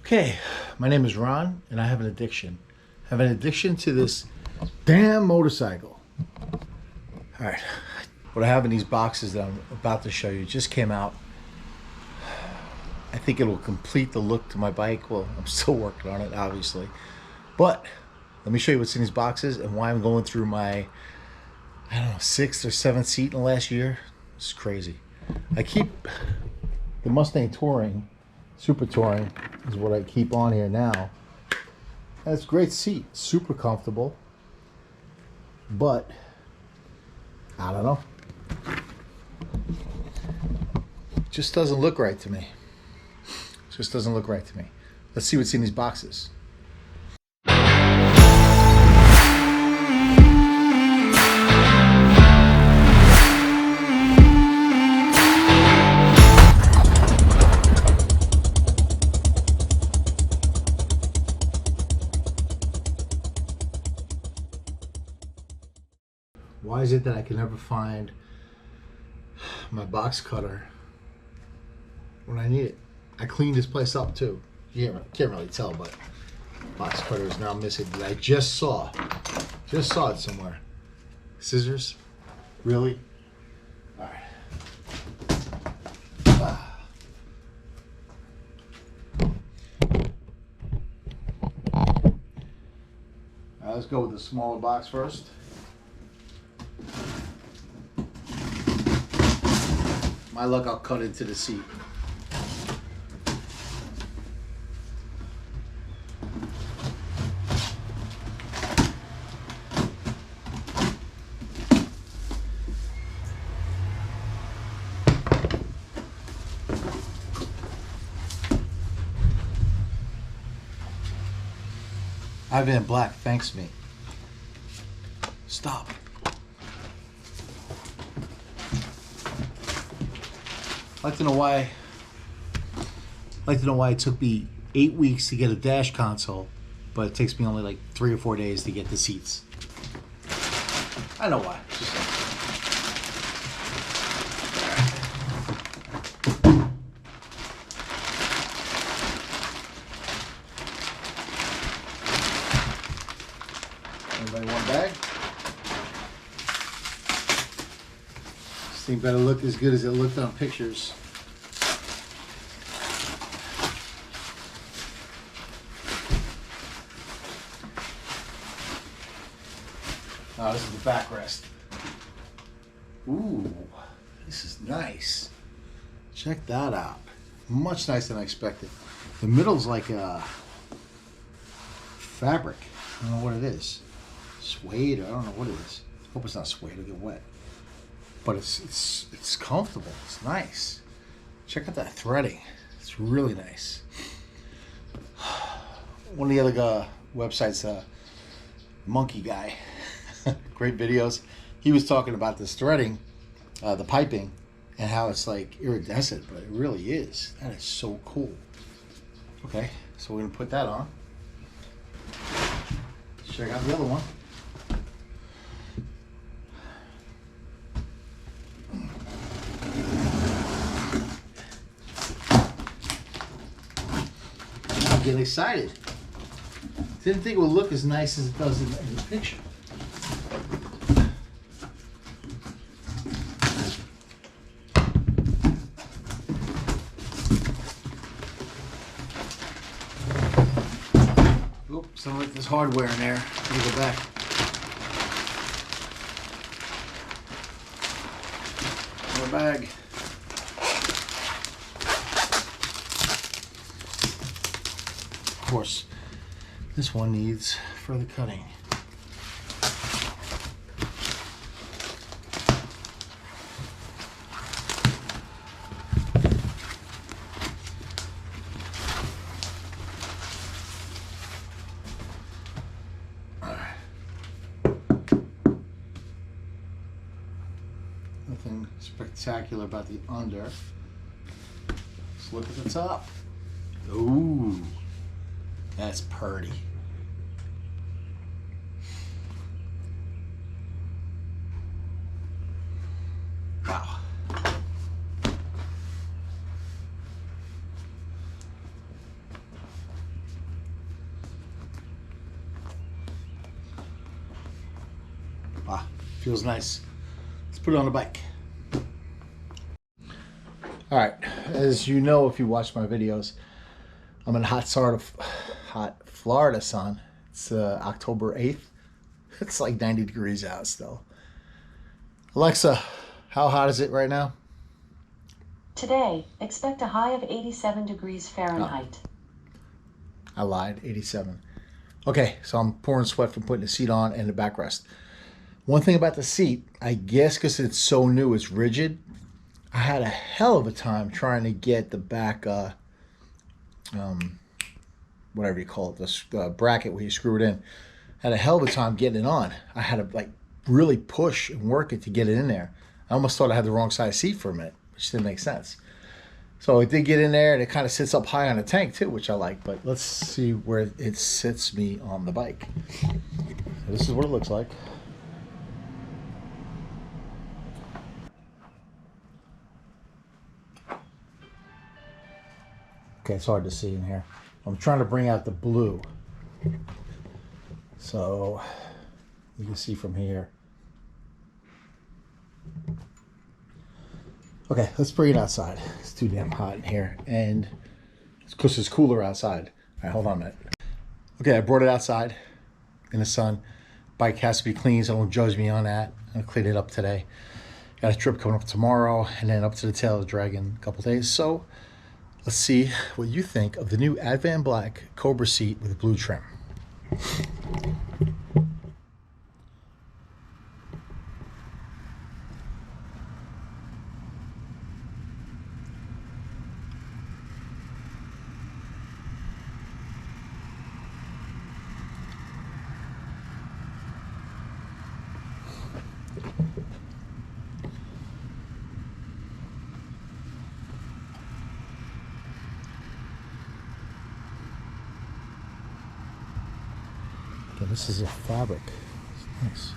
Okay, my name is Ron, and I have an addiction. I have an addiction to this damn motorcycle. All right, what I have in these boxes that I'm about to show you just came out. I think it will complete the look to my bike. Well, I'm still working on it, obviously. But let me show you what's in these boxes and why I'm going through my, I don't know, 6th or 7th seat in the last year. It's crazy. I keep the Mustang Touring, Super Touring is what I keep on here now. And it's a great seat, super comfortable. But, I don't know. It just doesn't look right to me. It just doesn't look right to me. Let's see what's in these boxes. Why is it that I can never find my box cutter when I need it? I cleaned this place up too. You can't really tell, but box cutter is now missing. That I just saw it somewhere. Scissors? Really? All right. All right, let's go with the smaller box first. My luck, I'll cut into the seat. Advanblack thanks me. Stop. I'd like to know why it took me 8 weeks to get a dash console, but it takes me only like 3 or 4 days to get the seats. I know why. Anybody want a bag? This thing better look as good as it looked on pictures. Oh, this is the backrest. Ooh, this is nice. Check that out. Much nicer than I expected. The middle's like a fabric. I don't know what it is. Suede, I don't know what it is. Hope it's not suede, it'll get wet. But it's comfortable. It's nice. Check out that threading. It's really nice. One of the other websites, Monkey Guy, great videos. He was talking about this threading, the piping, and how it's like iridescent, but it really is. That is so cool. Okay, so we're gonna put that on. Check out the other one. I'm getting excited. Didn't think it would look as nice as it does in the picture. Oops, sounds like there's hardware in there. Let me go back. More bag. Of course, this one needs further cutting. Nothing spectacular about the under. Let's look at the top. Ooh, that's purty. Wow. Ah, feels nice. Let's put it on the bike. All right, as you know, if you watch my videos, I'm in hot Florida sun. It's October 8th. It's like 90 degrees out still. Alexa, how hot is it right now? Today, expect a high of 87 degrees Fahrenheit. Oh, I lied, 87. Okay, so I'm pouring sweat from putting the seat on and the backrest. One thing about the seat, I guess because it's so new, it's rigid. I had a hell of a time trying to get the back, whatever you call it, the bracket where you screw it in. I had a hell of a time getting it on. I had to like really push and work it to get it in there. I almost thought I had the wrong size seat for a minute, which didn't make sense. So it did get in there, and it kind of sits up high on the tank too, which I like. But let's see where it sits me on the bike. This is what it looks like. Okay, it's hard to see in here. I'm trying to bring out the blue, so you can see from here. Okay, let's bring it outside. It's too damn hot in here, and it's because it's cooler outside. All right, hold on a minute. Okay, I brought it outside in the sun. Bike has to be clean, so don't judge me on that. I'm gonna clean it up today. Got a trip coming up tomorrow, and then up to the tail of the dragon in a couple days. So let's see what you think of the new Advanblack Cobra seat with blue trim. Okay, this is a fabric. It's nice.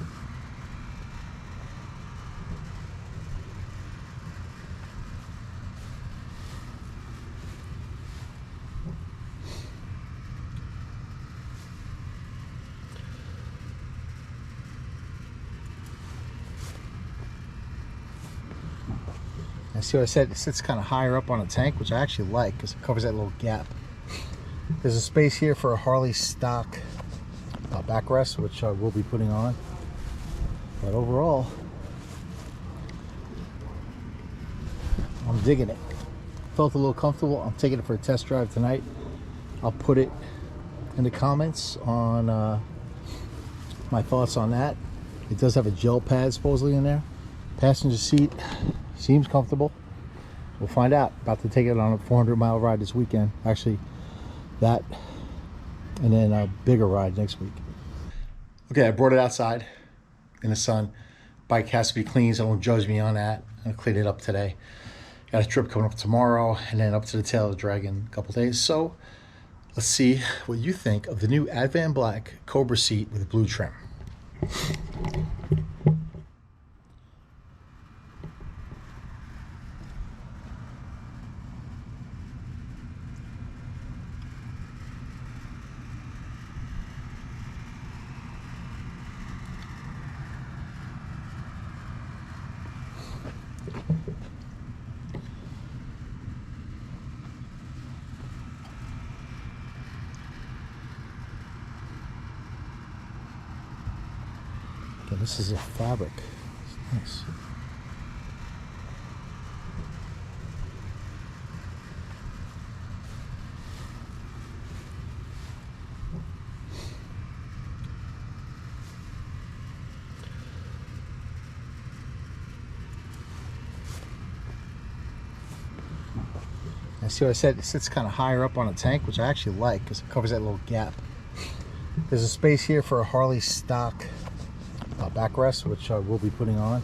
I see what I said, it sits kind of higher up on the tank, which I actually like because it covers that little gap. There's a space here for a Harley stock backrest, which I will be putting on. But overall, I'm digging it. Felt a little comfortable. I'm taking it for a test drive tonight. I'll put it in the comments on my thoughts on that. It does have a gel pad supposedly in there. Passenger seat seems comfortable. We'll find out. About to take it on a 400-mile ride this weekend. Actually, that and then a bigger ride next week. Okay, I brought it outside in the sun. Bike has to be clean, so don't judge me on that. I'm gonna clean it up today. Got a trip coming up tomorrow, and then up to the tail of the dragon in a couple days. So let's see what you think of the new Advanblack Cobra seat with blue trim. Okay, this is a fabric. It's nice. I see what I said, it sits kind of higher up on the tank, which I actually like because it covers that little gap. There's a space here for a Harley stock backrest, which I will be putting on.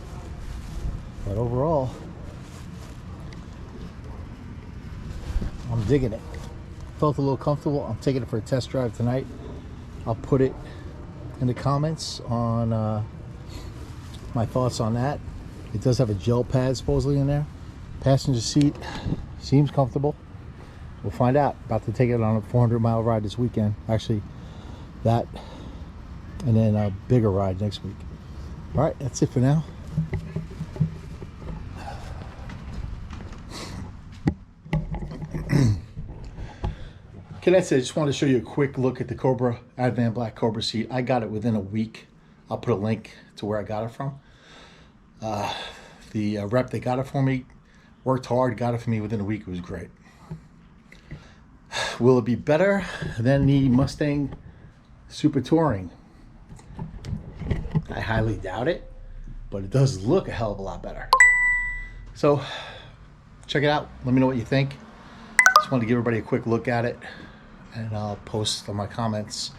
But overall, I'm digging it. Felt a little comfortable. I'm taking it for a test drive tonight. I'll put it in the comments on my thoughts on that. It does have a gel pad supposedly in there. Passenger seat seems comfortable. We'll find out. About to take it on a 400-mile ride this weekend. Actually, that and then a bigger ride next week. All right, that's it for now. Okay, that's it. I just wanted to show you a quick look at the Cobra, Advanblack Cobra seat. I got it within a week. I'll put a link to where I got it from. The rep that got it for me worked hard, got it for me within a week. It was great. Will it be better than the Mustang Super Touring? I highly doubt it, but it does look a hell of a lot better. So check it out. Let me know what you think. Just wanted to give everybody a quick look at it, and I'll post on my comments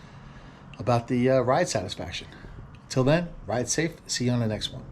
about the ride satisfaction. Until then, ride safe. See you on the next one.